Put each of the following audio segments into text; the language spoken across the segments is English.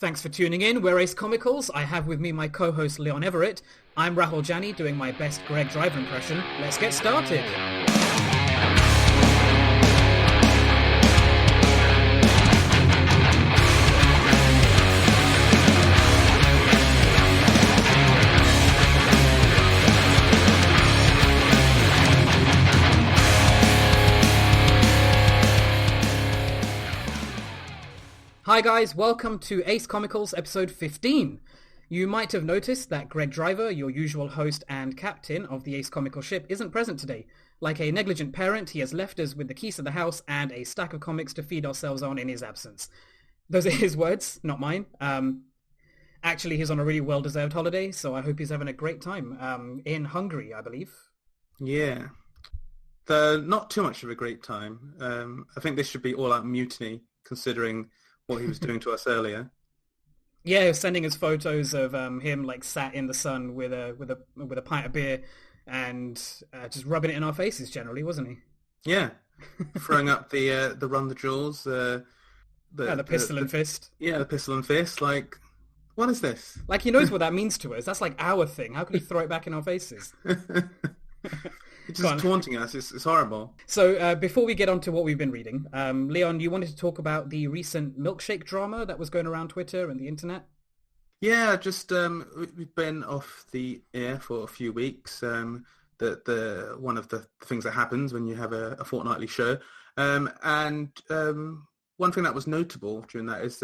Thanks for tuning in. We're Ace Comicals. I have with me my co-host Leon Everett. I'm Rahul Jani doing my best Greg Driver impression. Let's get started. Hi guys, welcome to Ace Comicals episode 15. You might have noticed that Greg Driver, your usual host and captain of the Ace Comical ship, isn't present today. Like a negligent parent, he has left us with the keys to the house and a stack of comics to feed ourselves on in his absence. Those are his words, not mine. Actually, he's on a really well-deserved holiday, so I hope he's having a great time in Hungary, I believe. Yeah. Not too much of a great time. I think this should be all-out mutiny, considering what he was doing to us earlier. Yeah, he was sending us photos of him like sat in the sun with a pint of beer and just rubbing it in our faces generally, wasn't he? Yeah, throwing up the run the jewels, the pistol and fist. Yeah, the pistol and fist. Like, what is this? Like he knows what that means to us. That's like our thing. How could he throw it back in our faces? It's just taunting us. It's horrible. So before we get on to what we've been reading, Leon, you wanted to talk about the recent milkshake drama that was going around Twitter and the internet? Yeah, just we've been off the air for a few weeks. The one of the things that happens when you have a fortnightly show, and one thing that was notable during that is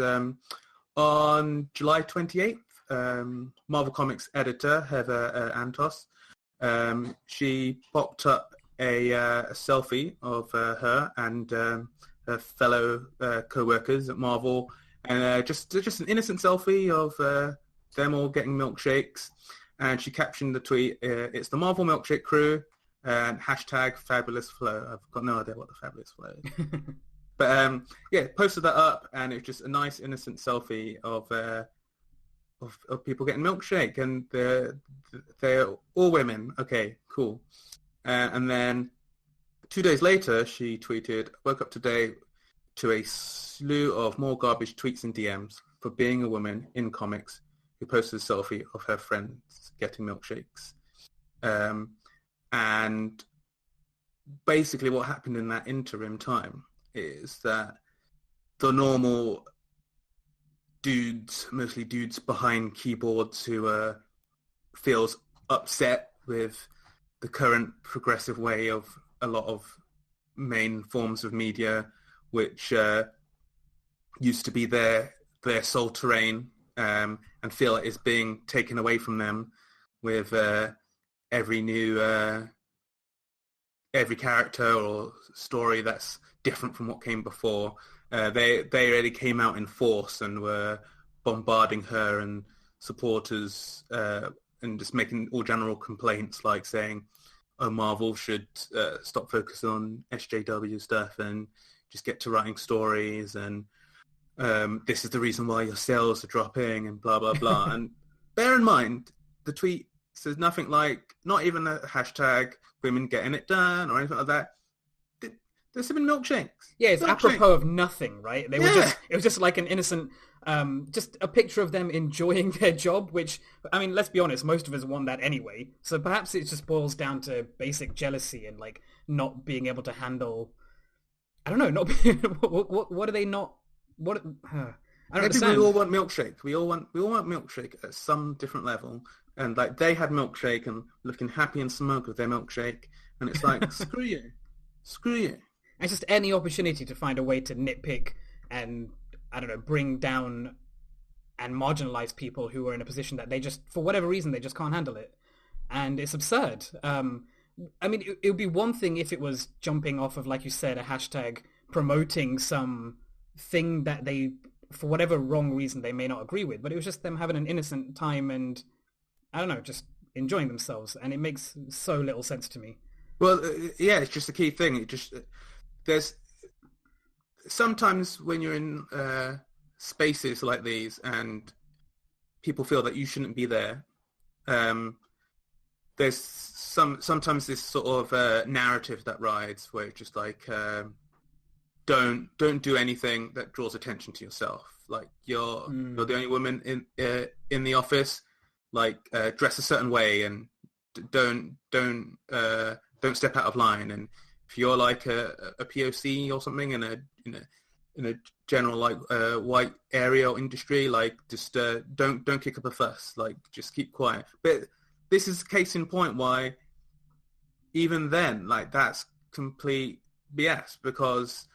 on July 28th, Marvel Comics editor Heather Antos. She popped up a selfie of her and her fellow co-workers at Marvel, and just an innocent selfie of them all getting milkshakes. And she captioned the tweet, "It's the Marvel Milkshake Crew, and hashtag Fabulous Flow." I've got no idea what the Fabulous Flow is. But yeah, posted that up, and it's just a nice innocent selfie of people getting milkshake, and they're all women. Okay, cool. And then 2 days later, she tweeted, "Woke up today to a slew of more garbage tweets and DMs for being a woman in comics who posted a selfie of her friends getting milkshakes." And basically what happened in that interim time is that the normal dudes, mostly dudes behind keyboards who feels upset with the current progressive way of a lot of main forms of media, which used to be their sole terrain, and feel it is being taken away from them with every character or story that's different from what came before. They already came out in force and were bombarding her and supporters and just making all general complaints, like saying, "Oh, Marvel should stop focusing on SJW stuff and just get to writing stories, and this is the reason why your sales are dropping," and blah, blah, blah. And bear in mind, the tweet says nothing like, not even a hashtag women getting it done or anything like that. There's been milkshakes. Yeah, it's apropos of nothing, right? It was just like an innocent, just a picture of them enjoying their job, which, I mean, let's be honest, most of us want that anyway. So perhaps it just boils down to basic jealousy and like not being able to handle, I don't know, not what are they not, what, I don't understand. We all want milkshake. We all want milkshake at some different level. And like they had milkshake and looking happy and smug with their milkshake. And it's like, screw you. It's just any opportunity to find a way to nitpick and, I don't know, bring down and marginalize people who are in a position that they just, for whatever reason, they just can't handle it. And it's absurd. I mean, it would be one thing if it was jumping off of, like you said, a hashtag promoting some thing that they, for whatever wrong reason, they may not agree with. But it was just them having an innocent time and, I don't know, just enjoying themselves. And it makes so little sense to me. Well, yeah, it's just the key thing. There's sometimes when you're in spaces like these and people feel that you shouldn't be there, there's sometimes this sort of narrative that rides where it's just like don't do anything that draws attention to yourself. Like you're the only woman in the office. Like dress a certain way and don't step out of line. And if you're like a POC or something in a general like white area or industry, like just don't kick up a fuss. Like just keep quiet. But this is case in point why even then, like that's complete BS, because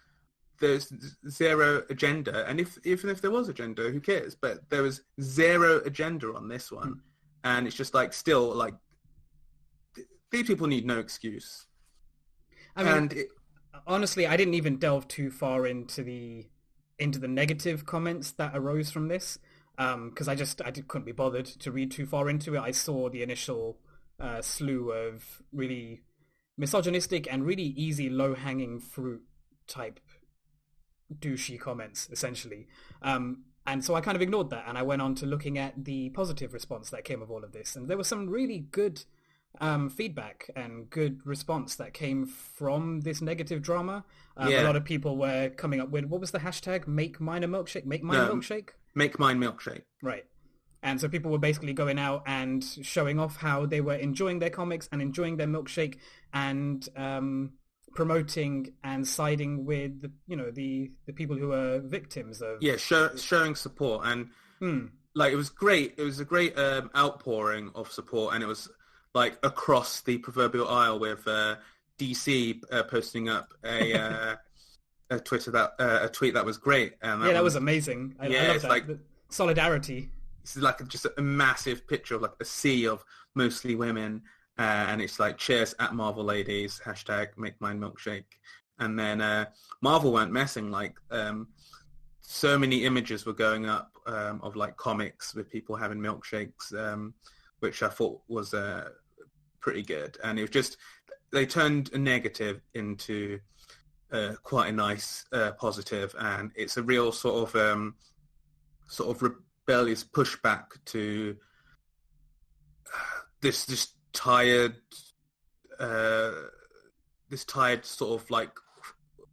there's zero agenda. And even if there was agenda, who cares? But there was zero agenda on this one. And it's just like still like these people need no excuse. I mean, honestly, I didn't even delve too far into the negative comments that arose from this, because I couldn't be bothered to read too far into it. I saw the initial slew of really misogynistic and really easy low-hanging fruit type douchey comments, essentially. And so I kind of ignored that, and I went on to looking at the positive response that came of all of this. And there was some really good feedback and good response that came from this negative drama. A lot of people were coming up with, what was the hashtag? Make mine a milkshake? Make mine a milkshake? Make mine milkshake. Right. And so people were basically going out and showing off how they were enjoying their comics and enjoying their milkshake and promoting and siding with the people who are victims of showing support. And like it was great. It was a great outpouring of support, and it was like across the proverbial aisle with DC posting up a tweet that was great. And that was amazing. I love that. Like, the solidarity. It's like just a massive picture of like a sea of mostly women. And it's like, cheers at Marvel ladies, hashtag make mine milkshake. And then Marvel weren't messing. Like so many images were going up of like comics with people having milkshakes, which I thought was pretty good. And it was just, they turned a negative into quite a nice positive. And it's a real sort of rebellious pushback to this tired sort of like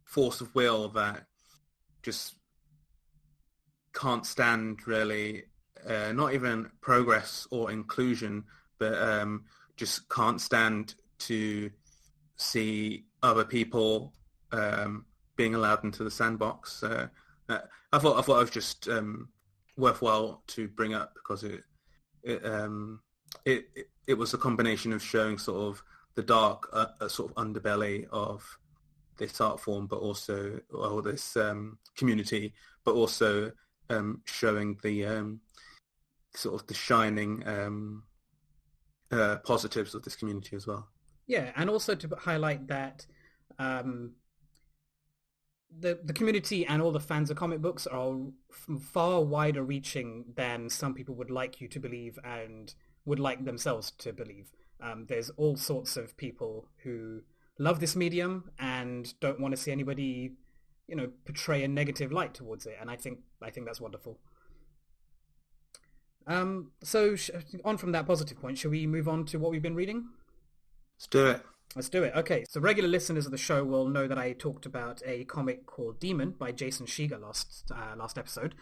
force of will that just can't stand really not even progress or inclusion, but just can't stand to see other people being allowed into the sandbox. I thought it was just worthwhile to bring up, because it was a combination of showing sort of the dark sort of underbelly of this art form, but also this community, but also showing the sort of the shining positives of this community as well. Yeah, and also to highlight that the community and all the fans of comic books are far wider reaching than some people would like you to believe and would like themselves to believe. There's all sorts of people who love this medium and don't want to see anybody, portray a negative light towards it. And I think that's wonderful. So on from that positive point, shall we move on to what we've been reading? Let's do it. Okay, so regular listeners of the show will know that I talked about a comic called Demon by Jason Shiga last episode.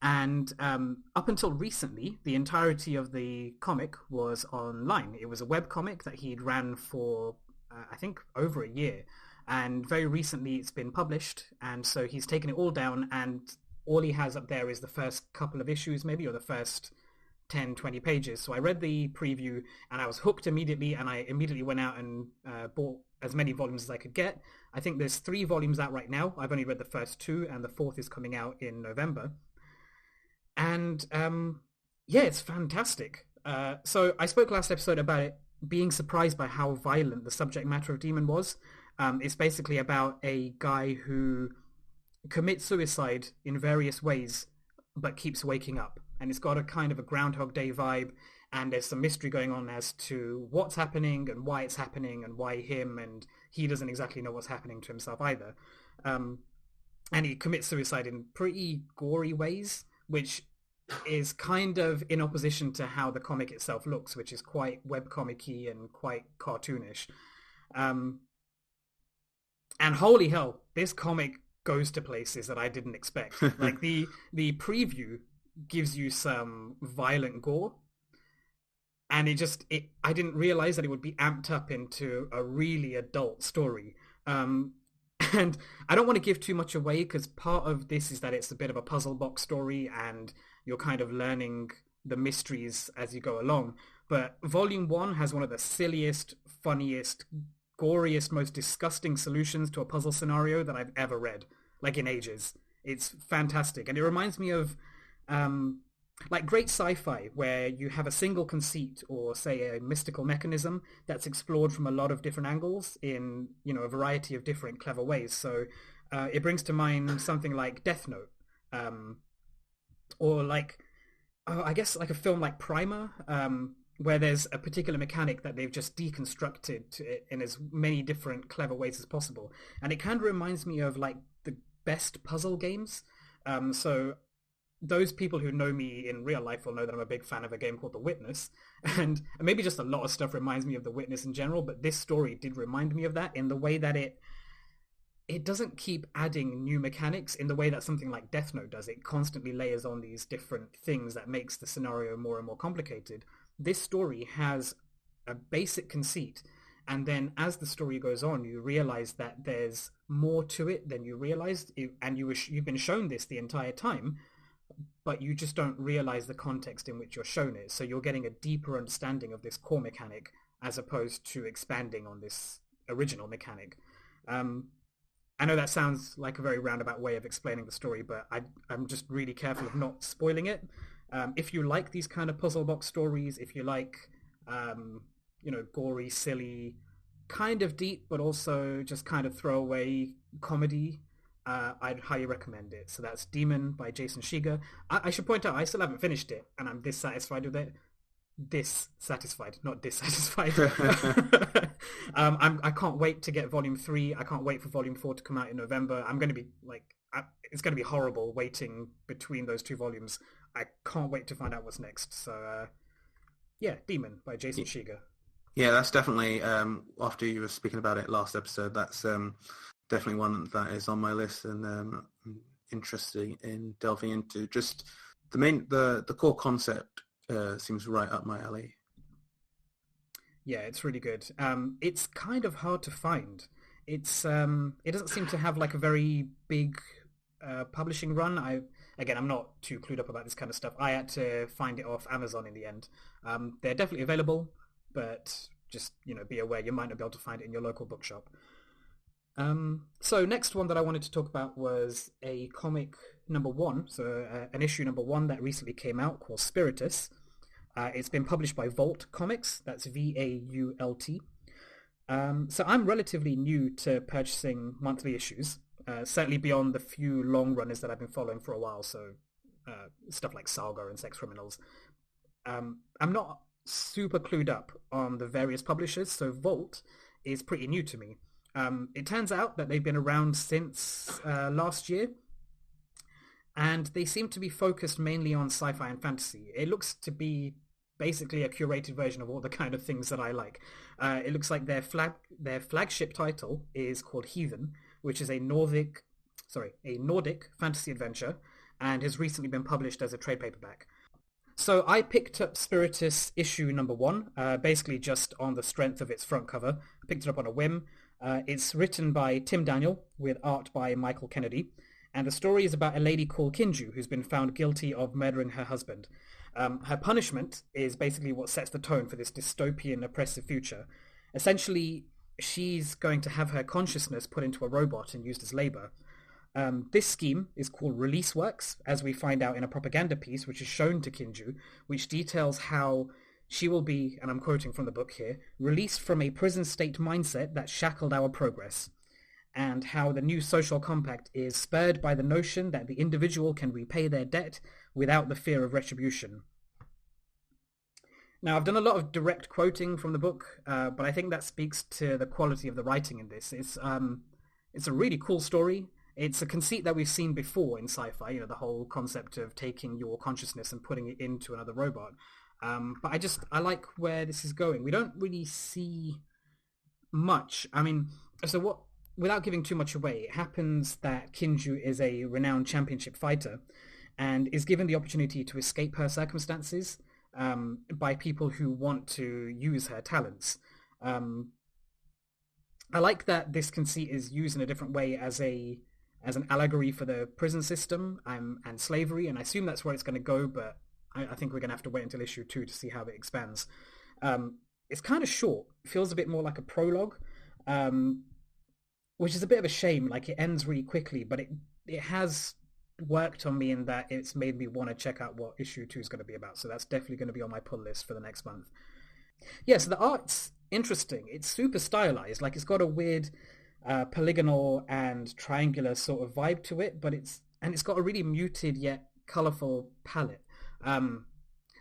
And up until recently, the entirety of the comic was online. It was a webcomic that he'd ran for, I think, over a year. And very recently it's been published. And so he's taken it all down, and all he has up there is the first couple of issues maybe, or the first 10, 20 pages. So I read the preview and I was hooked immediately, and I immediately went out and bought as many volumes as I could get. I think there's 3 volumes out right now. I've only read the first 2, and the 4th is coming out in November. And it's fantastic. So I spoke last episode about it being surprised by how violent the subject matter of Demon was. It's basically about a guy who commits suicide in various ways but keeps waking up. And it's got a kind of a Groundhog Day vibe, and there's some mystery going on as to what's happening and why it's happening and why him, and he doesn't exactly know what's happening to himself either. And he commits suicide in pretty gory ways, which is kind of in opposition to how the comic itself looks, which is quite webcomic-y and quite cartoonish. And holy hell, this comic goes to places that I didn't expect. Like the preview gives you some violent gore, and I didn't realize that it would be amped up into a really adult story. And I don't want to give too much away because part of this is that it's a bit of a puzzle box story and you're kind of learning the mysteries as you go along. But Volume 1 has one of the silliest, funniest, goriest, most disgusting solutions to a puzzle scenario that I've ever read, like in ages. It's fantastic. And it reminds me of like great sci-fi where you have a single conceit or say a mystical mechanism that's explored from a lot of different angles in, you know, a variety of different clever ways. So it brings to mind something like Death Note, or like, I guess like a film like Primer, where there's a particular mechanic that they've just deconstructed in as many different clever ways as possible. And it kind of reminds me of like the best puzzle games. So those people who know me in real life will know that I'm a big fan of a game called The Witness. And maybe just a lot of stuff reminds me of The Witness in general, but this story did remind me of that in the way that it doesn't keep adding new mechanics in the way that something like Death Note does. It constantly layers on these different things that makes the scenario more and more complicated. This story has a basic conceit, and then as the story goes on, you realize that there's more to it than you realized, and you've been shown this the entire time, but you just don't realize the context in which you're shown it. So you're getting a deeper understanding of this core mechanic as opposed to expanding on this original mechanic. I know that sounds like a very roundabout way of explaining the story, but I'm just really careful of not spoiling it. If you like these kind of puzzle box stories, if you like, you know, gory, silly, kind of deep, but also just kind of throwaway comedy, I'd highly recommend it. So that's Demon by Jason Shiga. I should point out, I still haven't finished it, and I'm dissatisfied with it. Dissatisfied, not dissatisfied. I can't wait to get Volume 3. I can't wait for Volume 4 to come out in November. I'm going to be like, it's going to be horrible waiting between those two volumes. I can't wait to find out what's next. So, yeah, Demon by Jason Shiga. Yeah, that's definitely, after you were speaking about it last episode, that's definitely one that is on my list and I'm interested in delving into. Just the core concept seems right up my alley. Yeah, it's really good. It's kind of hard to find. It doesn't seem to have like a very big publishing run. I'm not too clued up about this kind of stuff. I had to find it off Amazon in the end. They're definitely available, but just, you know, be aware you might not be able to find it in your local bookshop. So next one that I wanted to talk about was a comic number 1, so an issue number 1 that recently came out called Spiritus. It's been published by Vault Comics, that's Vault. So I'm relatively new to purchasing monthly issues, certainly beyond the few long runners that I've been following for a while, so stuff like Saga and Sex Criminals. I'm not super clued up on the various publishers, so Vault is pretty new to me. It turns out that they've been around since last year, and they seem to be focused mainly on sci-fi and fantasy. It looks to be basically a curated version of all the kind of things that I like. It looks like their flagship title is called Heathen, which is a Nordic fantasy adventure, and has recently been published as a trade paperback. So I picked up Spiritus issue number 1, basically just on the strength of its front cover. I picked it up on a whim. It's written by Tim Daniel with art by Michael Kennedy, and the story is about a lady called Kinju who's been found guilty of murdering her husband. Her punishment is basically what sets the tone for this dystopian, oppressive future. Essentially, she's going to have her consciousness put into a robot and used as labor. This scheme is called Release Works, as we find out in a propaganda piece which is shown to Kinju, which details how she will be, and I'm quoting from the book here, released from a prison state mindset that shackled our progress, and how the new social compact is spurred by the notion that the individual can repay their debt without the fear of retribution. Now, I've done a lot of direct quoting from the book, but I think that speaks to the quality of the writing in this. It's a really cool story. It's a conceit that we've seen before in sci-fi, you know, the whole concept of taking your consciousness and putting it into another robot. But I like where this is going. We don't really see much. I mean, so without giving too much away, it happens that Kinju is a renowned championship fighter and is given the opportunity to escape her circumstances by people who want to use her talents. I like that this conceit is used in a different way as an allegory for the prison system and slavery, and I assume that's where it's going to go, but I think we're going to have to wait until issue 2 to see how it expands. It's kind of short. It feels a bit more like a prologue, which is a bit of a shame. Like, it ends really quickly, but it has worked on me in that it's made me want to check out what issue 2 is going to be about, so that's definitely going to be on my pull list for the next month. Yeah, so the art's interesting. It's super stylized. Like, it's got a weird polygonal and triangular sort of vibe to it, but it's got a really muted yet colorful palette.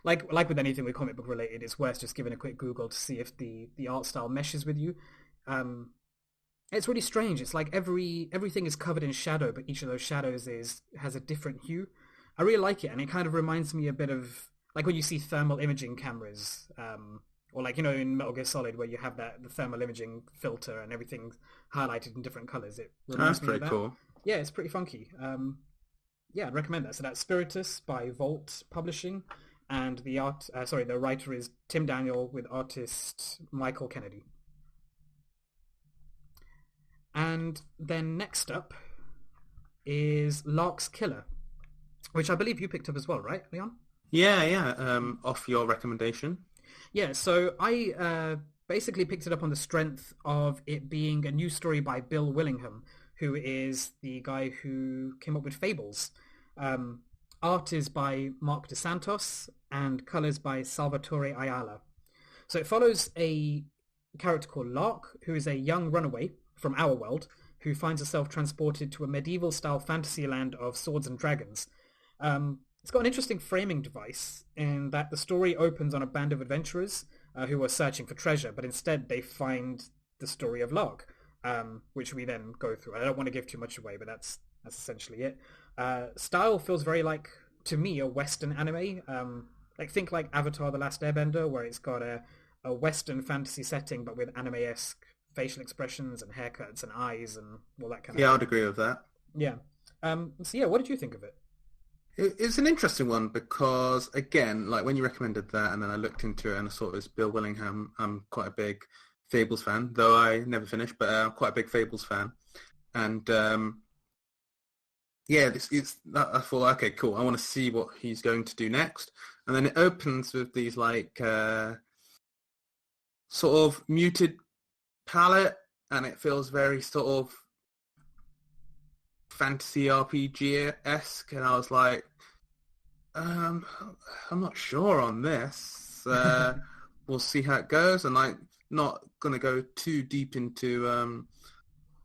Like with anything with comic book related, it's worth just giving a quick Google to see if the art style meshes with you. It's really strange. It's like everything is covered in shadow, but each of those shadows has a different hue. I really like it, and it kind of reminds me a bit of like when you see thermal imaging cameras, or like, you know, in Metal Gear Solid where you have the thermal imaging filter and everything's highlighted in different colors. It reminds me of that. That's pretty cool. Yeah, it's pretty funky. Yeah, I'd recommend that. So that's Spiritus by Vault Publishing, and the writer is Tim Daniel with artist Michael Kennedy. And then next up is Lark's Killer, which I believe you picked up as well, right, Leon? Yeah. Off your recommendation. Yeah, so I basically picked it up on the strength of it being a new story by Bill Willingham, who is the guy who came up with Fables. Art is by Mark DeSantos and colors by Salvatore Ayala. So it follows a character called Lark, who is a young runaway from our world who finds herself transported to a medieval-style fantasy land of swords and dragons. It's got an interesting framing device in that the story opens on a band of adventurers who are searching for treasure, but instead they find the story of Lark, which we then go through. I don't want to give too much away, but that's essentially it. Style feels very like, to me, a Western anime. Think like Avatar: The Last Airbender, where it's got a Western fantasy setting, but with anime-esque facial expressions and haircuts and eyes and all that kind of thing. Yeah, I'd agree with that. Yeah. So yeah, what did you think of it? It's an interesting one because, again, like when you recommended that and then I looked into it and I saw it was Bill Willingham. I'm quite a big Fables fan, though I never finished, but I'm quite a big Fables fan. And I thought, okay, cool, I want to see what he's going to do next. And then it opens with these like sort of muted palette, and it feels very sort of fantasy RPG-esque, and I was like, I'm not sure on this. We'll see how it goes, and I'm not going to go too deep into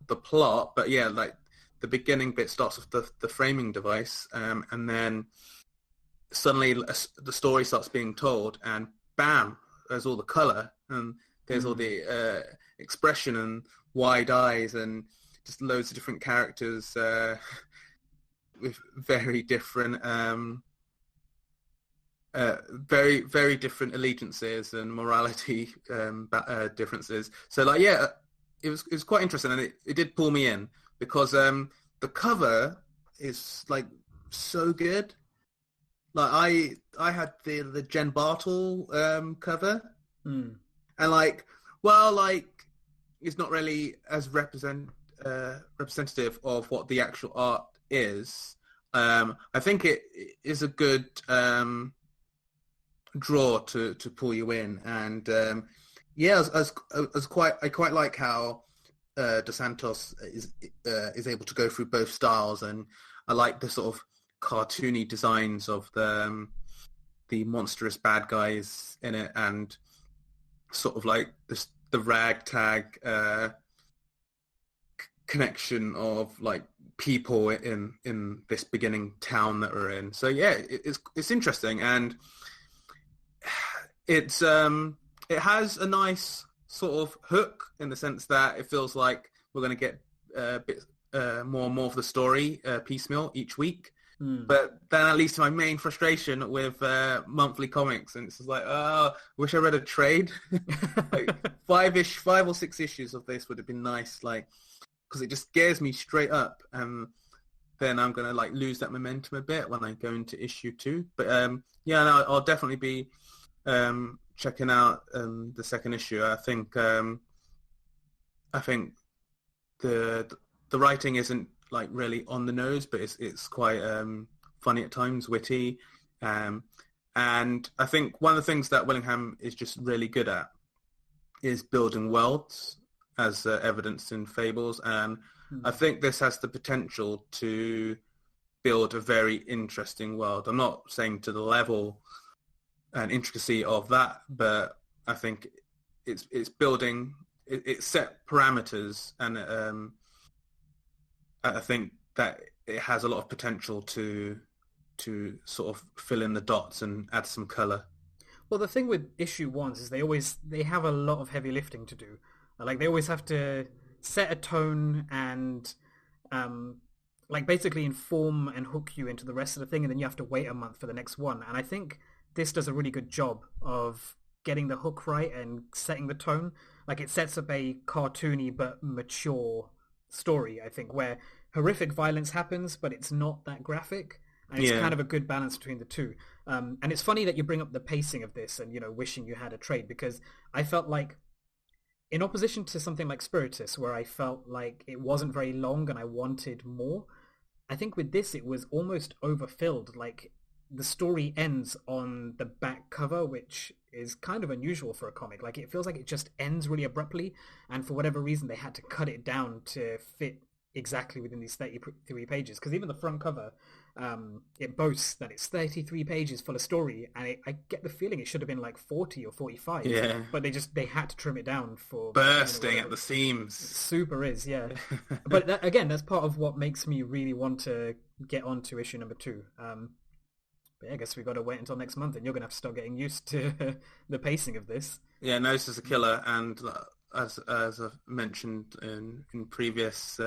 the plot, but yeah, like the beginning bit starts with the framing device, and then suddenly the story starts being told, and bam, there's all the color, and there's all the expression and wide eyes and just loads of different characters with very different, very, very different allegiances and morality differences. So, like, yeah, it was quite interesting, and it did pull me in because the cover is like so good. Like I had the Jen Bartle cover, and like, well, like it's not really as representative of what the actual art is. I think it is a good draw to pull you in, and yeah, I quite like how DeSantos is able to go through both styles, and I like the sort of cartoony designs of the monstrous bad guys in it, and sort of like the ragtag connection of like people in this beginning town that we're in. So yeah, it's interesting, and it has a nice sort of hook in the sense that it feels like we're going to get a bit more and more of the story piecemeal each week. But then that leads to my main frustration with monthly comics, and it's just like, oh, wish I read a trade. Like 5 or 6 issues of this would have been nice, like, because it just scares me straight up. Then I'm going to like lose that momentum a bit when I go into issue 2. But yeah, no, I'll definitely be checking out the second issue. I think the writing isn't like really on the nose, but it's quite funny at times, witty, and I think one of the things that Willingham is just really good at is building worlds, as evidenced in Fables, and I think this has the potential to build a very interesting world. I'm not saying to the level and intricacy of that, but I think it's building, it's set parameters, and I think that it has a lot of potential to sort of fill in the dots and add some colour. Well, the thing with issue 1s is they have a lot of heavy lifting to do. Like, they always have to set a tone and like basically inform and hook you into the rest of the thing, and then you have to wait a month for the next one. And I think this does a really good job of getting the hook right and setting the tone. Like, it sets up a cartoony but mature story, I think, where horrific violence happens, but it's not that graphic. And it's kind of a good balance between the two. And it's funny that you bring up the pacing of this and, wishing you had a trade, because I felt like, in opposition to something like Spiritus, where I felt like it wasn't very long and I wanted more, I think with this it was almost overfilled. Like, the story ends on the back cover, which is kind of unusual for a comic. Like, it feels like it just ends really abruptly, and for whatever reason they had to cut it down to fit exactly within these 33 pages. Because even the front cover, it boasts that it's 33 pages full of story, and I get the feeling it should have been like 40 or 45. Yeah. But they had to trim it down for bursting at the seams. Super is, yeah. But again, that's part of what makes me really want to get on to issue number 2. But yeah, I guess we've got to wait until next month, and you're going to have to start getting used to the pacing of this. Yeah, no, this is a killer, and as I've mentioned in previous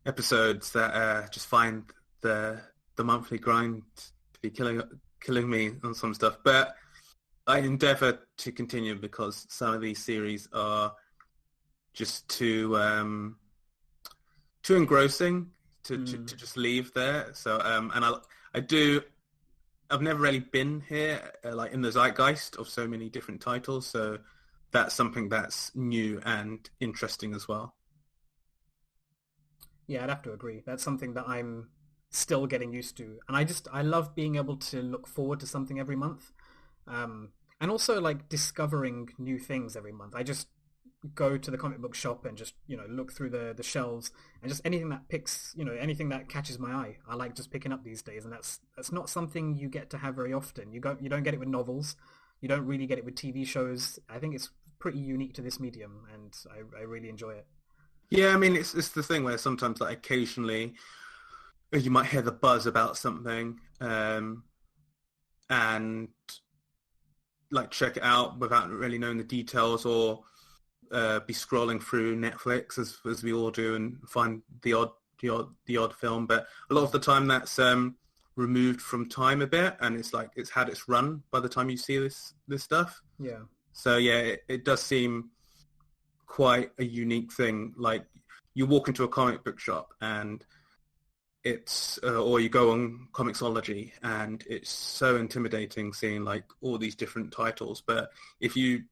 episodes, that just find the monthly grind to be killing me on some stuff. But I endeavour to continue, because some of these series are just too engrossing to just leave there. So and I've never really been here like in the zeitgeist of so many different titles, so that's something that's new and interesting as well. Yeah, I'd have to agree. That's something that I'm still getting used to. And I love being able to look forward to something every month. And also like discovering new things every month. I just go to the comic book shop and just, look through the shelves, and just anything that picks, anything that catches my eye. I like just picking up these days, and that's not something you get to have very often. You don't get it with novels. You don't really get it with TV shows. I think it's pretty unique to this medium, and I really enjoy it. Yeah, I mean, it's the thing where sometimes, like, occasionally you might hear the buzz about something, and like check it out without really knowing the details, or be scrolling through Netflix as we all do, and find the odd film. But a lot of the time that's removed from time a bit, and it's like it's had its run by the time you see this stuff. Yeah. So yeah, it does seem quite a unique thing. Like, you walk into a comic book shop and it's or you go on Comixology, and it's so intimidating seeing like all these different titles. But if you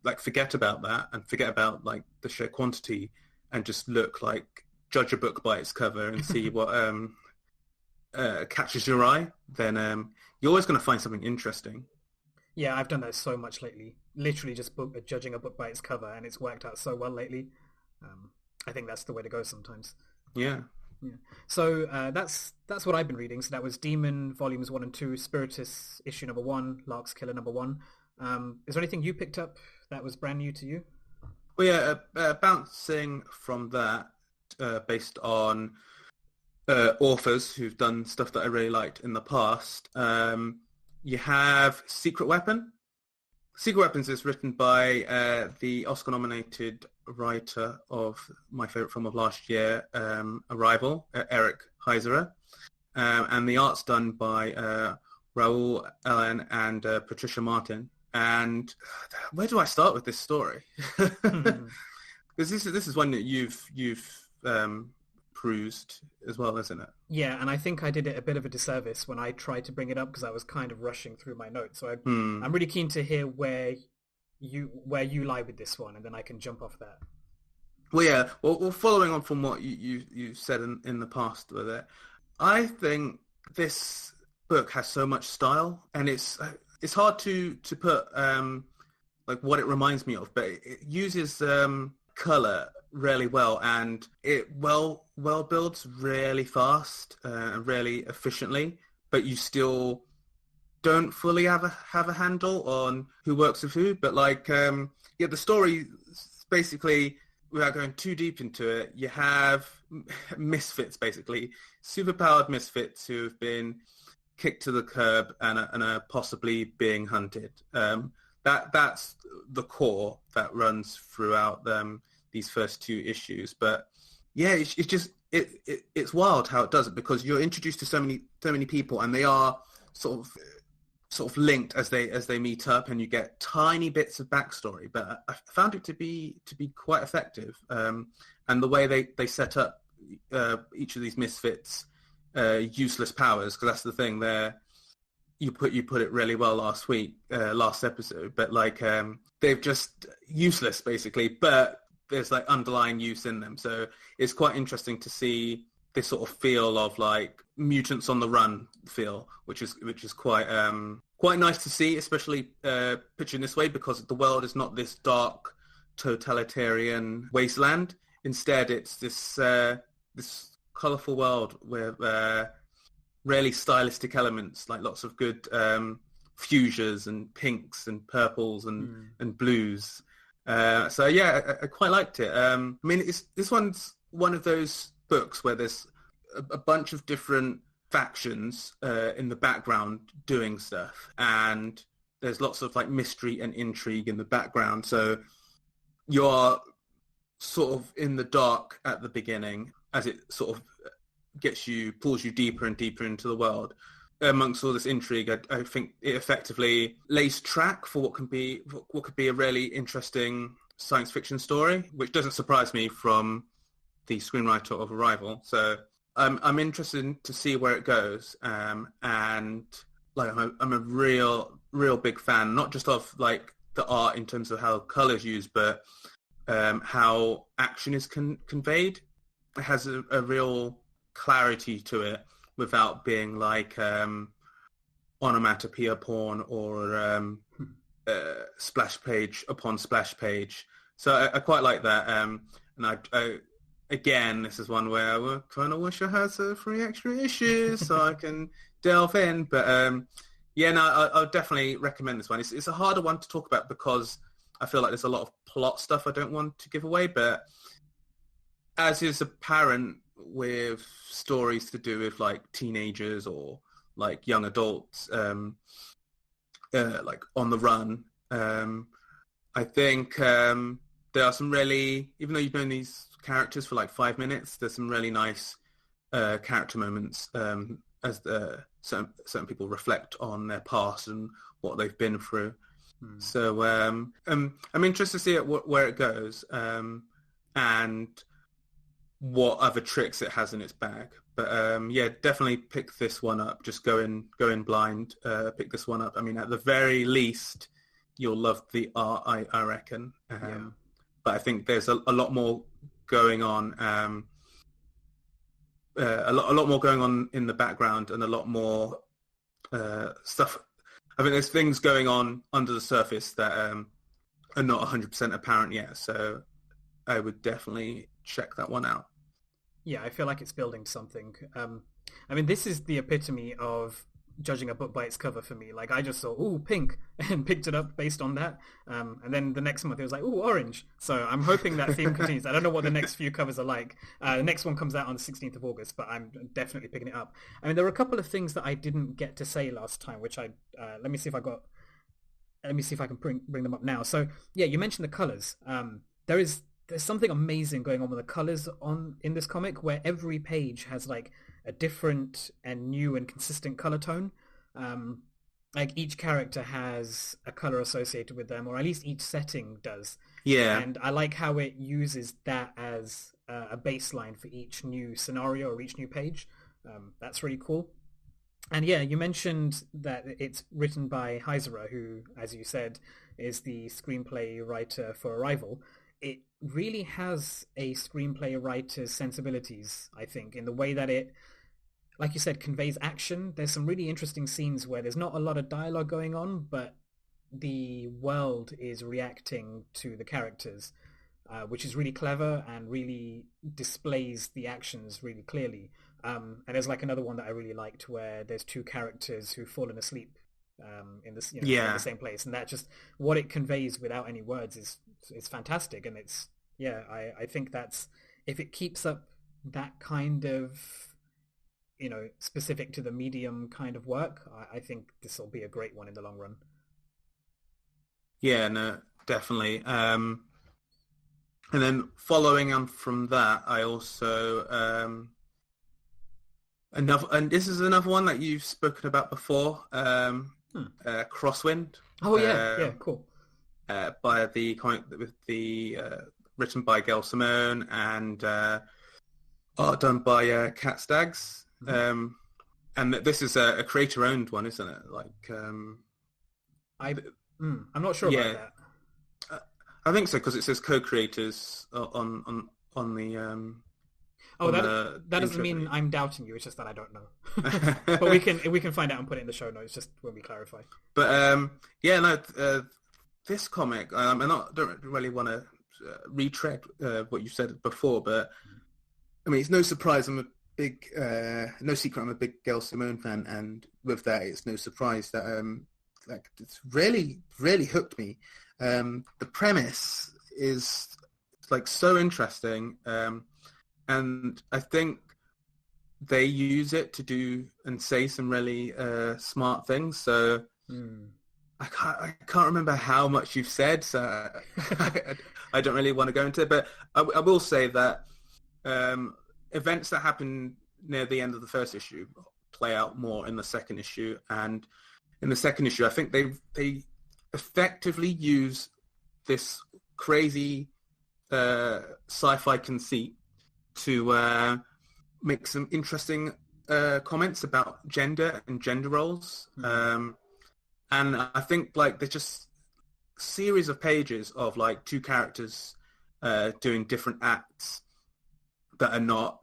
like forget about that and forget about like the sheer quantity, and just judge a book by its cover and see what catches your eye, then you're always going to find something interesting. Yeah, I've done that so much lately. Literally just judging a book by its cover, and it's worked out so well lately. I think that's the way to go sometimes. Yeah. Yeah. So that's what I've been reading. So that was Demon Volumes 1 and 2, Spiritus issue number 1, Lark's Killer number 1. Is there anything you picked up that was brand new to you? Well, yeah, bouncing from that, based on authors who've done stuff that I really liked in the past, you have Secret Weapon. Secret Weapons is written by the Oscar-nominated writer of my favourite film of last year, Arrival, Eric Heiserer. And the art's done by Raul Ellen and Patricia Martin. And where do I start with this story? Because this is one that you've perused as well, isn't it? Yeah, and I think I did it a bit of a disservice when I tried to bring it up because I was kind of rushing through my notes. So I'm really keen to hear where you lie with this one, and then I can jump off that. Well, yeah. Well, following on from what you said in the past with it, I think this book has so much style, and it's hard to put like what it reminds me of, but it uses color really well, and it well builds really fast and really efficiently, but you still don't fully have a handle on who works with who. But like yeah, the story basically, without going too deep into it, you have misfits, basically superpowered misfits who've been kicked to the curb and are possibly being hunted. That's the core that runs throughout these first two issues. But yeah, it's just it's wild how it does it, because you're introduced to so many people, and they are sort of linked as they meet up, and you get tiny bits of backstory. But I found it to be quite effective, and the way they set up each of these misfits useless powers, because that's the thing there. You put it really well last episode, but like they've just useless basically, but there's like underlying use in them. So it's quite interesting to see this sort of feel of like mutants on the run feel, which is quite nice to see, especially pictured this way, because the world is not this dark totalitarian wasteland. Instead, it's this colorful world with really stylistic elements, like lots of good fuchsias and pinks and purples and blues. So yeah, I quite liked it. I mean, this one's one of those books where there's a bunch of different factions in the background doing stuff, and there's lots of like mystery and intrigue in the background. So you're sort of in the dark at the beginning as it sort of pulls you deeper and deeper into the world. Amongst all this intrigue, I think it effectively lays track for what could be a really interesting science fiction story, which doesn't surprise me from the screenwriter of Arrival. So I'm interested to see where it goes, and like I'm a real big fan, not just of like the art in terms of how color is used, but how action is conveyed. It has a real clarity to it without being like onomatopoeia porn or splash page upon splash page. So I quite like that. And I again, this is one where I kind of wish I had 3 extra issues so I can delve in. But yeah, no, I'll definitely recommend this one. It's a harder one to talk about because I feel like there's a lot of plot stuff I don't want to give away. But as is apparent with stories to do with like teenagers or like young adults, like on the run, I think there are some really, even though you've known these characters for like 5 minutes, there's some really nice character moments as certain people reflect on their past and what they've been through. So I'm interested to see where it goes, and what other tricks it has in its bag. But yeah, definitely pick this one up. Just go in blind. Pick this one up. I mean, at the very least, you'll love the art, I reckon. Yeah. But I think there's a lot more going on. A lot more going on in the background, and a lot more stuff. I think there's things going on under the surface that are not 100% apparent yet. So I would definitely check that one out. Yeah, I feel like it's building something. I mean, this is the epitome of judging a book by its cover for me. Like, I just saw, ooh, pink, and picked it up based on that. And then the next month it was like, ooh, orange. So I'm hoping that theme continues. I don't know what the next few covers are like. The next one comes out on the 16th of August, but I'm definitely picking it up. I mean, there were a couple of things that I didn't get to say last time, which let me see if I can bring them up now. So yeah, you mentioned the colors. There's something amazing going on with the colors in this comic, where every page has like a different and new and consistent color tone. like each character has a color associated with them, or at least each setting does. Yeah. And I like how it uses that as a baseline for each new scenario or each new page. That's really cool. And yeah, you mentioned that it's written by Heisera, who, as you said, is the screenplay writer for Arrival. It really has a screenplay writer's sensibilities, I think, in the way that it, like you said, conveys action. There's some really interesting scenes where there's not a lot of dialogue going on, but the world is reacting to the characters, which is really clever and really displays the actions really clearly. And there's like another one that I really liked where there's two characters who've fallen asleep in this, in Yeah. the same place, and that just what it conveys without any words is fantastic. And it's I think that's, if it keeps up that kind of specific to the medium kind of work, I think this will be a great one in the long run. Yeah, no, definitely. And then following on from that, I also and this is another one that you've spoken about before, Crosswind. Oh yeah, cool. By the comic with the written by Gail Simone and art done by Cat Staggs. Mm-hmm. And this is a creator-owned one, isn't it? Like, I'm not sure about that. I think so, because it says co-creators on the. Oh, that doesn't mean I'm doubting you. It's just that I don't know. But we can find out and put it in the show notes just when we clarify. But this comic, I don't really want to retread what you said before, but I mean, it's no surprise I'm a big, no secret I'm a big Gail Simone fan, and with that, it's no surprise that it's really, really hooked me. The premise is like so interesting, and I think they use it to do and say some really smart things. So I can't remember how much you've said, so I don't really want to go into it. But I will say that events that happen near the end of the first issue play out more in the second issue, and in the second issue, I think they effectively use this crazy sci-fi conceit to make some interesting comments about gender and gender roles. And I think like there's just a series of pages of like two characters doing different acts that are not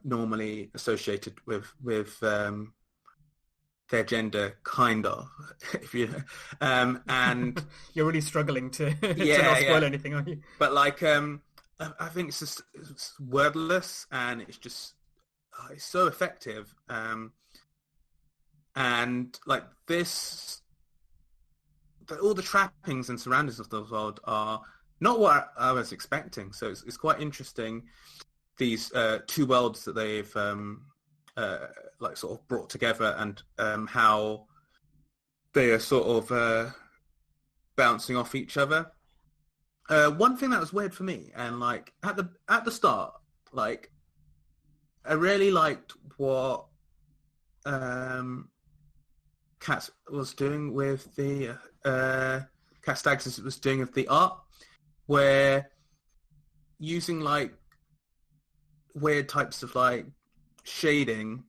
normally associated with their gender, kind of. If you and you're really struggling to not spoil anything, aren't you? But like I think it's wordless, and it's just it's so effective. And like this, all the trappings and surroundings of the world are not what I was expecting. So it's quite interesting. These two worlds that they've like sort of brought together, and how they are sort of bouncing off each other. One thing that was weird for me, and like at the start, like I really liked what Cat was doing with the Cat Staggs was doing with the art, where using like weird types of like shading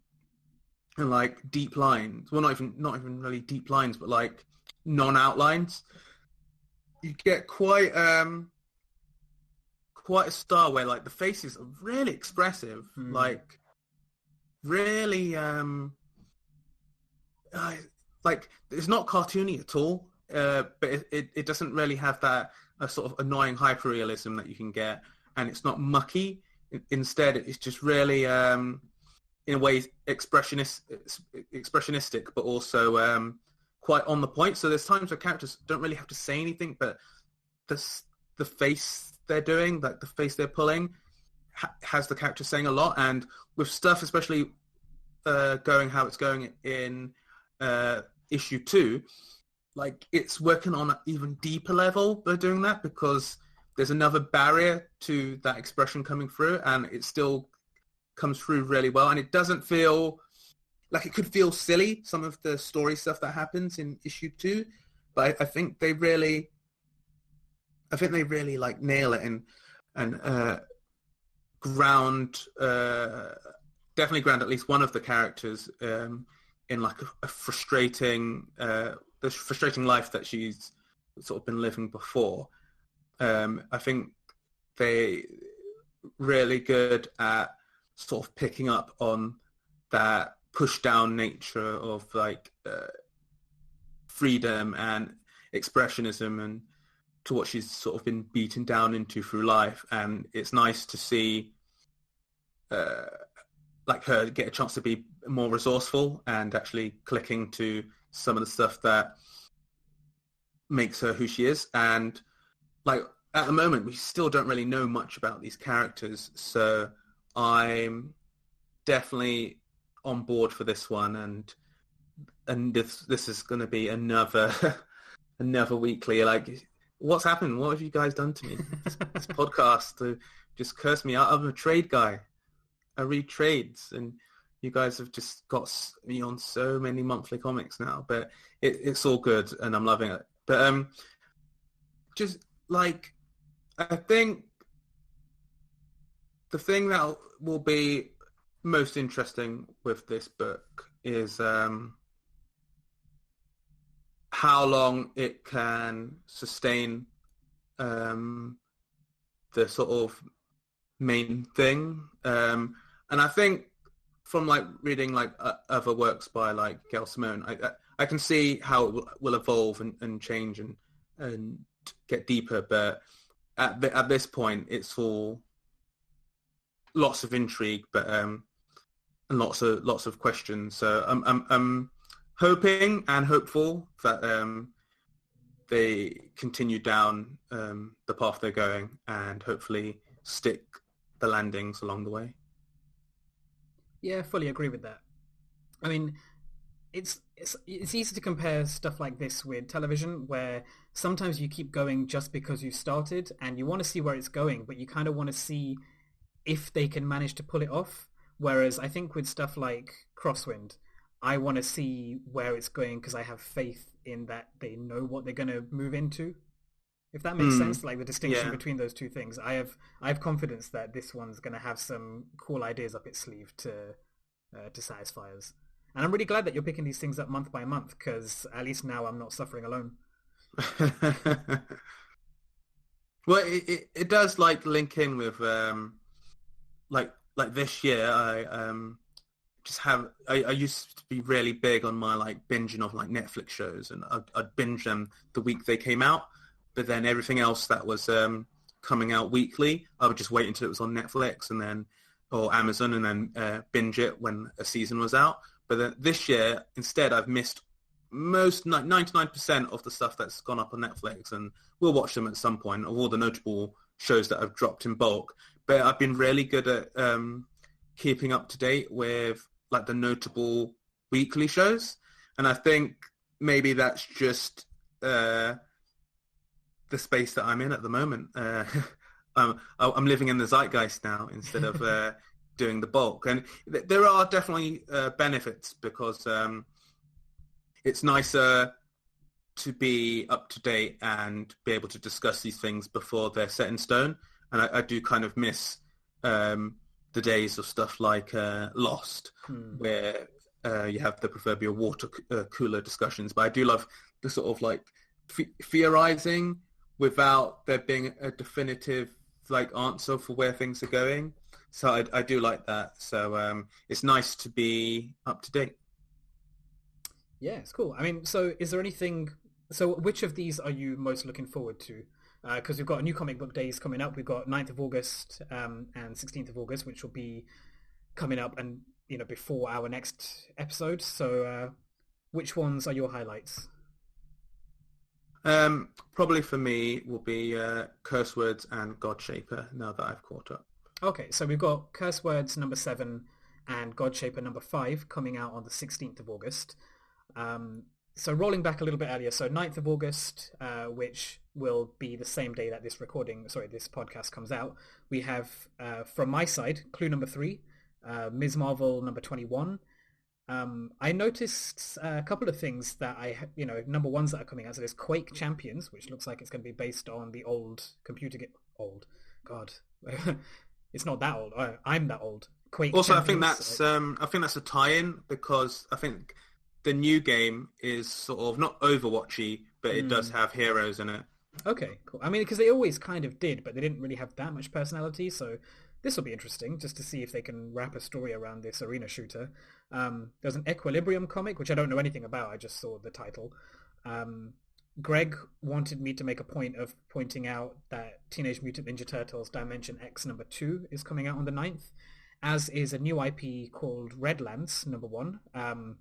and like deep lines. Well, not even really deep lines, but like non-outlines. You get quite a style where like the faces are really expressive, like really like it's not cartoony at all, but it doesn't really have that sort of annoying hyperrealism that you can get, and it's not mucky. Instead, it's just really in a way expressionistic, but also quite on the point. So there's times where characters don't really have to say anything, but the face they're doing, like the face they're pulling, has the character saying a lot. And with stuff, especially going how it's going in issue 2, like it's working on an even deeper level by doing that, because there's another barrier to that expression coming through, and it still comes through really well. And it doesn't feel like it could feel silly, some of the story stuff that happens in issue 2, but I think they really like nail it and ground definitely ground at least one of the characters in like a frustrating the frustrating life that she's sort of been living before. I think they really good at sort of picking up on that push down nature of like freedom and expressionism and to what she's sort of been beaten down into through life. And it's nice to see like her get a chance to be more resourceful and actually clicking to some of the stuff that makes her who she is. And like at the moment, we still don't really know much about these characters. So I'm definitely on board for this one. And this is going to be another weekly, like, what's happened? What have you guys done to me? This podcast to just curse me out. I'm a trade guy. I read trades, and you guys have just got me on so many monthly comics now. But it's all good, and I'm loving it. But just like, I think the thing that will be most interesting with this book is how long it can sustain the sort of main thing. And I think from like reading like other works by like Gail Simone, I can see how it will evolve and change and get deeper. But at this point, it's all lots of intrigue, but and lots of questions. So I'm hoping and hopeful that they continue down the path they're going and hopefully stick the landings along the way. Yeah, fully agree with that. I mean, it's easy to compare stuff like this with television, where sometimes you keep going just because you started and you want to see where it's going, but you kind of want to see if they can manage to pull it off. Whereas I think with stuff like Crosswind, I want to see where it's going because I have faith in that they know what they're going to move into. If that makes sense, like the distinction between those two things. I have confidence that this one's going to have some cool ideas up its sleeve to satisfy us. And I'm really glad that you're picking these things up month by month, because at least now I'm not suffering alone. Well, it does like link in with like this year. I used to be really big on my like binging of like Netflix shows, and I'd binge them the week they came out. But then everything else that was coming out weekly, I would just wait until it was on Netflix and then or Amazon, and then binge it when a season was out. But then this year, instead, I've missed most 99% of the stuff that's gone up on Netflix, and we'll watch them at some point, of all the notable shows that I've dropped in bulk. But I've been really good at keeping up to date with like the notable weekly shows, and I think maybe that's just the space that I'm in at the moment. I'm living in the zeitgeist now instead of doing the bulk, and there are definitely benefits, because it's nicer to be up to date and be able to discuss these things before they're set in stone. And I do kind of miss the days of stuff like Lost, where you have the proverbial water cooler discussions. But I do love the sort of like theorizing without there being a definitive like answer for where things are going. So I do like that. So it's nice to be up to date. Yeah, it's cool. I mean, so is there anything... So which of these are you most looking forward to? Because we've got new comic book days coming up. We've got 9th of August and 16th of August, which will be coming up and before our next episode. So which ones are your highlights? Probably for me will be Curse Words and Godshaper, now that I've caught up. Okay, so we've got Curse Words number 7 and Godshaper number 5 coming out on the 16th of August. So rolling back a little bit earlier, so 9th of August, which will be the same day that this podcast comes out, we have, from my side, Clue number 3, Ms. Marvel number 21, I noticed a couple of things that number ones that are coming out. So there's Quake Champions, which looks like it's going to be based on the old computer game. Old, God, it's not that old. I'm that old. Quake. Also, Champions, I think that's a tie-in because I think the new game is sort of not Overwatchy, but it does have heroes in it. Okay, cool. I mean, because they always kind of did, but they didn't really have that much personality, so this will be interesting just to see if they can wrap a story around this arena shooter. There's an Equilibrium comic, which I don't know anything about, I just saw the title. Greg wanted me to make a point of pointing out that Teenage Mutant Ninja Turtles Dimension X number 2 is coming out on the 9th, as is a new IP called Redlands number 1. And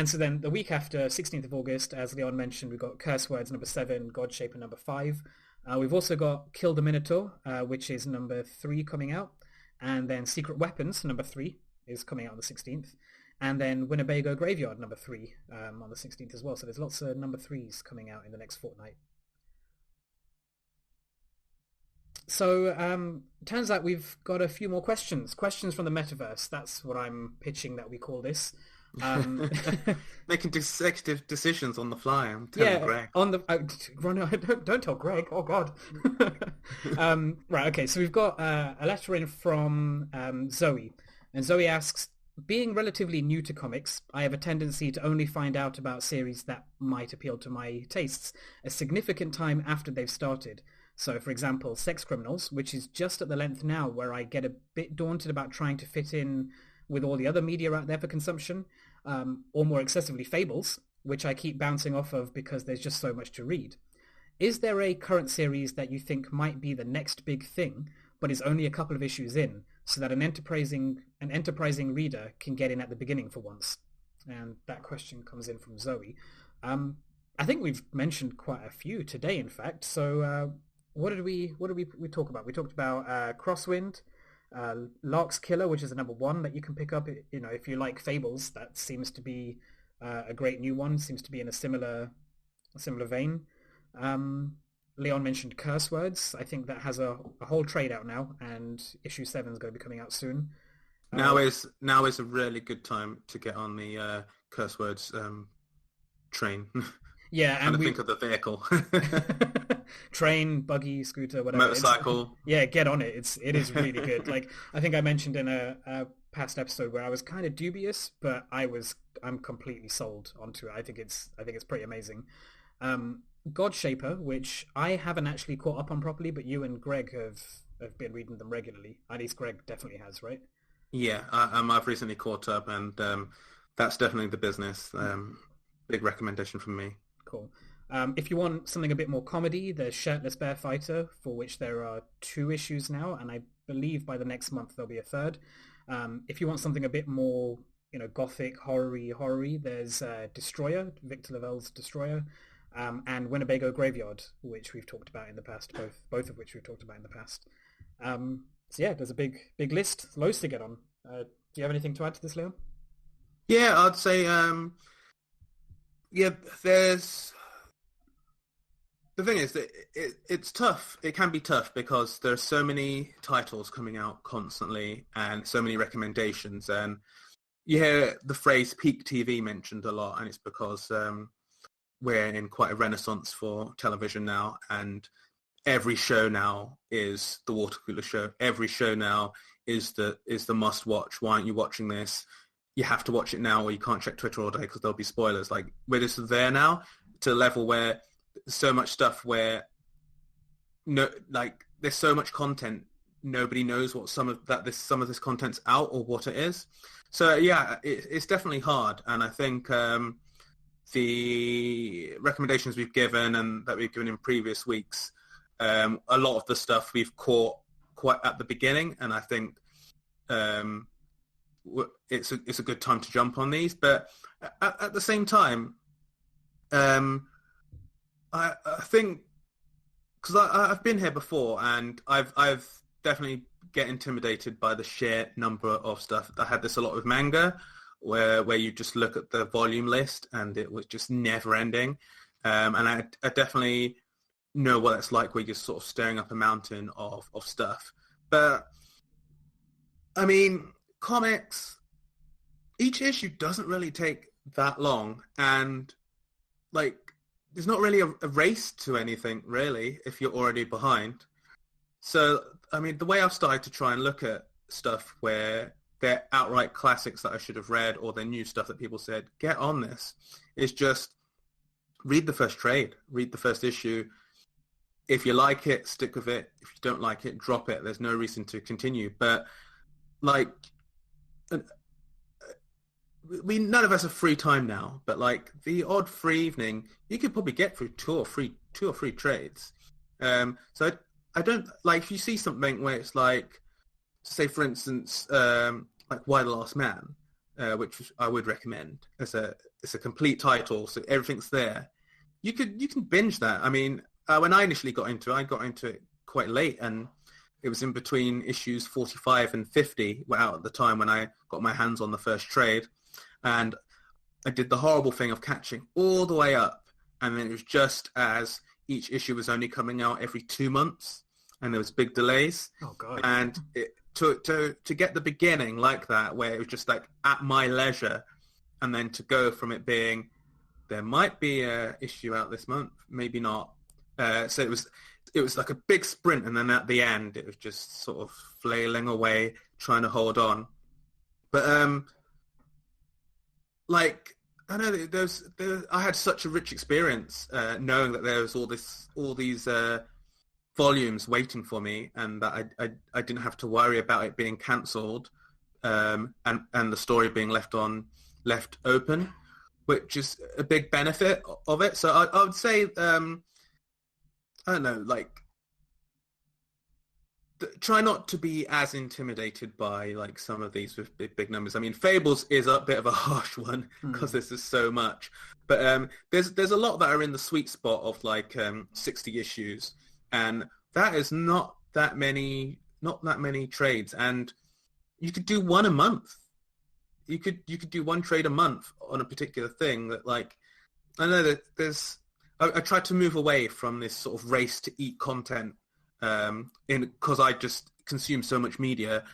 so then the week after, 16th of August, as Leon mentioned, we've got Curse Words number 7, Godshaper number 5. We've also got Kill the Minotaur, which is number 3 coming out. And then Secret Weapons number 3 is coming out on the 16th. And then Winnebago Graveyard number 3 on the 16th as well. So there's lots of number 3s coming out in the next fortnight. So turns out we've got a few more questions. Questions from the metaverse. That's what I'm pitching that we call this. Making executive decisions on the fly. I'm telling Greg. On the don't tell Greg. Oh God. Right. Okay. So we've got a letter in from Zoe, and Zoe asks, being relatively new to comics, I have a tendency to only find out about series that might appeal to my tastes a significant time after they've started. So, for example, Sex Criminals, which is just at the length now where I get a bit daunted about trying to fit in with all the other media out there for consumption, or more excessively Fables, which I keep bouncing off of because there's just so much to read. Is there a current series that you think might be the next big thing, but is only a couple of issues in, so that an enterprising reader can get in at the beginning for once? And that question comes in from Zoe. I think we've mentioned quite a few today, in fact. So what did we talk about? We talked about Crosswind, Lark's Killer, which is the number 1 that you can pick up. You know, if you like Fables, that seems to be a great new one. Seems to be in a similar vein. Leon mentioned Curse Words. I think that has a whole trade out now, and issue 7 is going to be coming out soon. Now is a really good time to get on the Curse Words train. Yeah, and think of the vehicle. Train, buggy, scooter, whatever. Motorcycle. Yeah, get on it. It is really good. Like, I think I mentioned in a past episode where I was kind of dubious, but I'm completely sold onto it. I think it's pretty amazing. Godshaper, which I haven't actually caught up on properly, but you and Greg have been reading them regularly. At least Greg definitely has, right? Yeah, I've recently caught up, and that's definitely the business. Big recommendation from me. Cool. If you want something a bit more comedy, there's Shirtless Bear Fighter, for which there are 2 issues now, and I believe by the next month there'll be a 3rd. If you want something a bit more, gothic, horror-y, there's Destroyer, Victor Lavelle's Destroyer, and Winnebago Graveyard, which we've talked about in the past, both of which we've talked about in the past. So yeah, there's a big list, loads to get on. Do you have anything to add to this, Leon? Yeah, I'd say, there's... The thing is that it's tough. It can be tough because there's so many titles coming out constantly and so many recommendations. And you hear the phrase peak TV mentioned a lot, and it's because we're in quite a renaissance for television now, and every show now is the water cooler show. Every show now is the must watch. Why aren't you watching this? You have to watch it now, or you can't check Twitter all day because there'll be spoilers. Like, we're just there now to a level where so much stuff where there's so much content, nobody knows what some of this content's out or what it is. So yeah, it's definitely hard, and I think the recommendations we've given and that we've given in previous weeks, a lot of the stuff we've caught quite at the beginning, and I think it's a good time to jump on these. But at the same time, I think, because I've been here before, and I've definitely get intimidated by the sheer number of stuff. I had this a lot with manga, where you just look at the volume list and it was just never ending. And I definitely know what it's like, where you're sort of staring up a mountain of stuff. But I mean, comics each issue doesn't really take that long, and like there's not really a race to anything really if you're already behind. So I mean, the way I've started to try and look at stuff where they're outright classics that I should have read, or they're new stuff that people said get on this, is just read the first trade, read the first issue. If you like it, stick with it. If you don't like it, drop it. There's no reason to continue. But like, none of us have free time now. But like the odd free evening, you could probably get through two or three trades. So I don't like if you see something where it's like, say for instance, like Why the Last Man, which I would recommend as it's a complete title, so everything's there. You can binge that. I mean. When I initially got into it quite late, and it was in between issues 45 and 50 were out at the time when I got my hands on the first trade, and I did the horrible thing of catching all the way up, and then it was just as each issue was only coming out every 2 months, and there was big delays. Oh God! And to get the beginning like that, where it was just like at my leisure, and then to go from it being there might be a issue out this month, maybe not. So it was like a big sprint, and then at the end it was just sort of flailing away, trying to hold on. But like I know I had such a rich experience knowing that there was all these volumes waiting for me, and that I didn't have to worry about it being cancelled, and the story being left open, which is a big benefit of it. So I would say. I don't know, like, try not to be as intimidated by, like, some of these with big numbers. I mean, Fables is a bit of a harsh one because there's just so much. But there's a lot that are in the sweet spot of, like, 60 issues. And that is not that many trades. And you could do one a month. You could do one trade a month on a particular thing that, like, I know that there's... I tried to move away from this sort of race to eat content because I just consume so much media.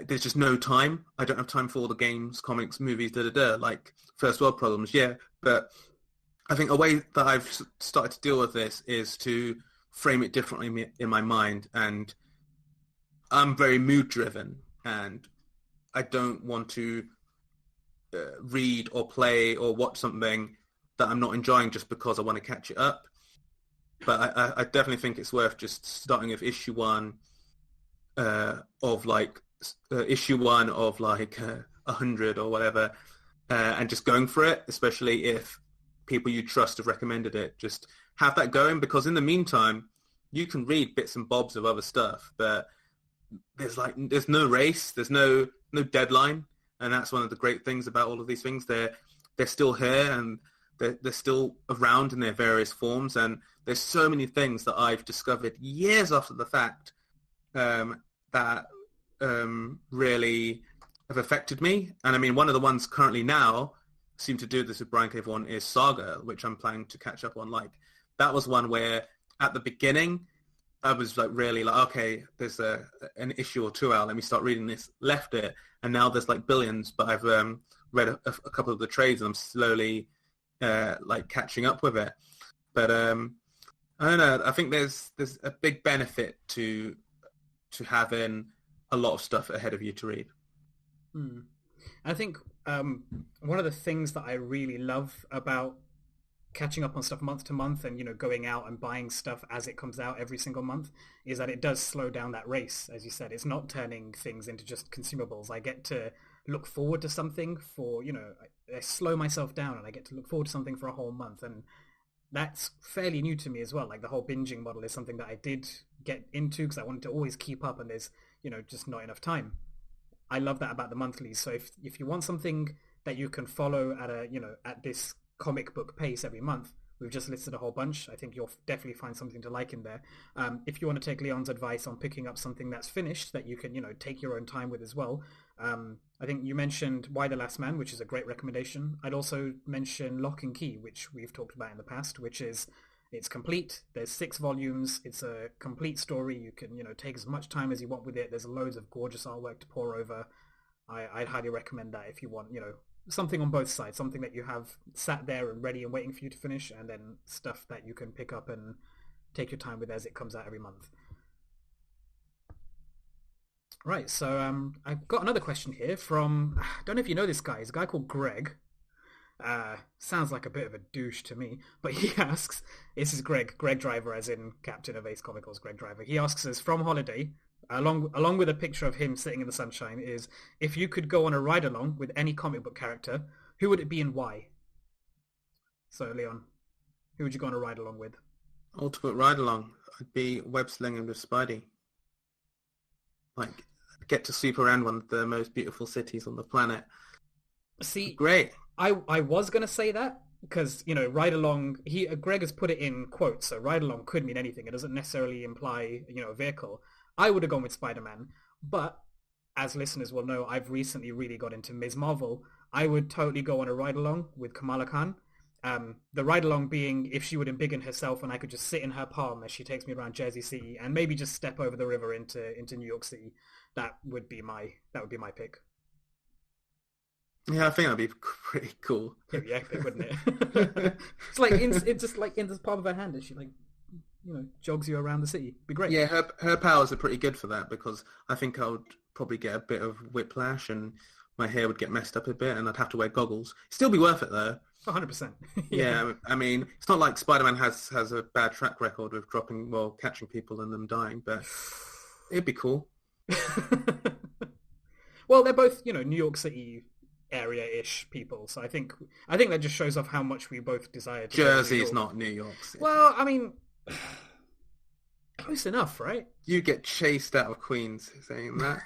There's just no time. I don't have time for all the games, comics, movies, like first world problems, yeah. But I think a way that I've started to deal with this is to frame it differently in my mind. And I'm very mood driven, and I don't want to read or play or watch something that I'm not enjoying just because I want to catch it up. But I definitely think it's worth just starting with issue one of 100 or whatever, and just going for it, especially if people you trust have recommended it. Just have that going, because in the meantime, you can read bits and bobs of other stuff, but there's no race, there's no deadline, and that's one of the great things about all of these things. They're still here, and they're still around in their various forms, and there's so many things that I've discovered years after the fact that really have affected me. And I mean, one of the ones currently now seem to do this with Brian Cave 1 is Saga, which I'm planning to catch up on. Like, that was one where at the beginning I was like really like, okay, there's an issue or two out, let me start reading this, left it, and now there's like billions, but I've read a couple of the trades, and I'm slowly like catching up with it. But I don't know, I think there's a big benefit to having a lot of stuff ahead of you to read. I think one of the things that I really love about catching up on stuff month to month, and going out and buying stuff as it comes out every single month, is that it does slow down that race. As you said, it's not turning things into just consumables. I get to look forward to something for, I slow myself down, and I get to look forward to something for a whole month. And that's fairly new to me as well. Like, the whole binging model is something that I did get into because I wanted to always keep up, and there's just not enough time. I love that about the monthlies. So if you want something that you can follow at at this comic book pace every month, we've just listed a whole bunch. I think you'll definitely find something to like in there. If you want to take Leon's advice on picking up something that's finished that you can take your own time with as well, I think you mentioned Why the Last Man, which is a great recommendation. I'd also mention Lock and Key, which we've talked about in the past, which is, it's complete. There's 6 volumes. It's a complete story. You can take as much time as you want with it. There's loads of gorgeous artwork to pour over. I'd highly recommend that if you want, something on both sides, something that you have sat there and ready and waiting for you to finish, and then stuff that you can pick up and take your time with as it comes out every month. Right, so I've got another question here from, I don't know if you know this guy, he's a guy called Greg. Sounds like a bit of a douche to me, but he asks, this is Greg Driver, as in Captain of Ace Comicals, Greg Driver. He asks us from holiday, along with a picture of him sitting in the sunshine, is if you could go on a ride-along with any comic book character, who would it be and why? So, Leon, who would you go on a ride-along with? Ultimate ride-along. I'd be web-slinging with Spidey. Like, get to sweep around one of the most beautiful cities on the planet. See, great. I was going to say that, because, ride-along, Greg has put it in quotes, so ride-along could mean anything. It doesn't necessarily imply, a vehicle. I would have gone with Spider-Man, but as listeners will know, I've recently really got into Ms. Marvel. I would totally go on a ride-along with Kamala Khan. The ride-along being if she would embiggen herself and I could just sit in her palm as she takes me around Jersey City and maybe just step over the river into New York City. That would be my pick. Yeah, I think that'd be pretty cool. It'd be epic, wouldn't it? It's like it's just like in the palm of her hand as she jogs you around the city. It'd be great. Yeah, her powers are pretty good for that, because I think I would probably get a bit of whiplash and my hair would get messed up a bit and I'd have to wear goggles. Still be worth it though. 100%. Yeah, I mean, it's not like Spider-Man has a bad track record of catching people and them dying, but it'd be cool. Well, they're both, New York City area-ish people, so I think that just shows off how much we both desire to Jersey's not New York City. Well, I mean, close enough, right? You get chased out of Queens saying that.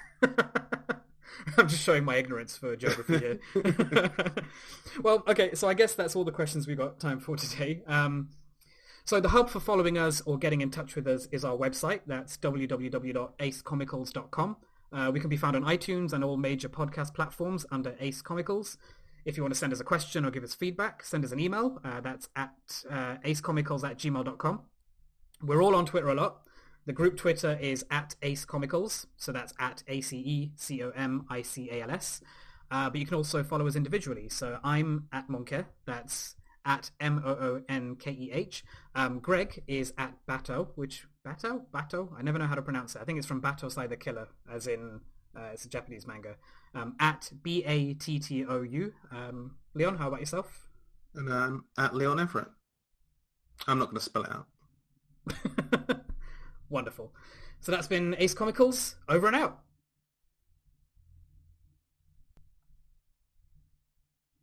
I'm just showing my ignorance for geography here. Well, okay, so I guess that's all the questions we got time for today. So the hub for following us or getting in touch with us is our website. That's www.acecomicals.com. We can be found on iTunes and all major podcast platforms under Ace Comicals. If you want to send us a question or give us feedback, send us an email. That's at acecomicals@gmail.com. We're all on Twitter a lot. The group Twitter is at Ace Comicals, so that's at ACECOMICALS. But you can also follow us individually. So I'm at Monkeh, that's at MOONKEH. Greg is at Bato, Bato? I never know how to pronounce it. I think it's from Bato Sai the Killer, as in it's a Japanese manga. At BATTOU. Leon, how about yourself? And I'm at Leon Everett. I'm not going to spell it out. Wonderful. So that's been Ace Comicals, over and out.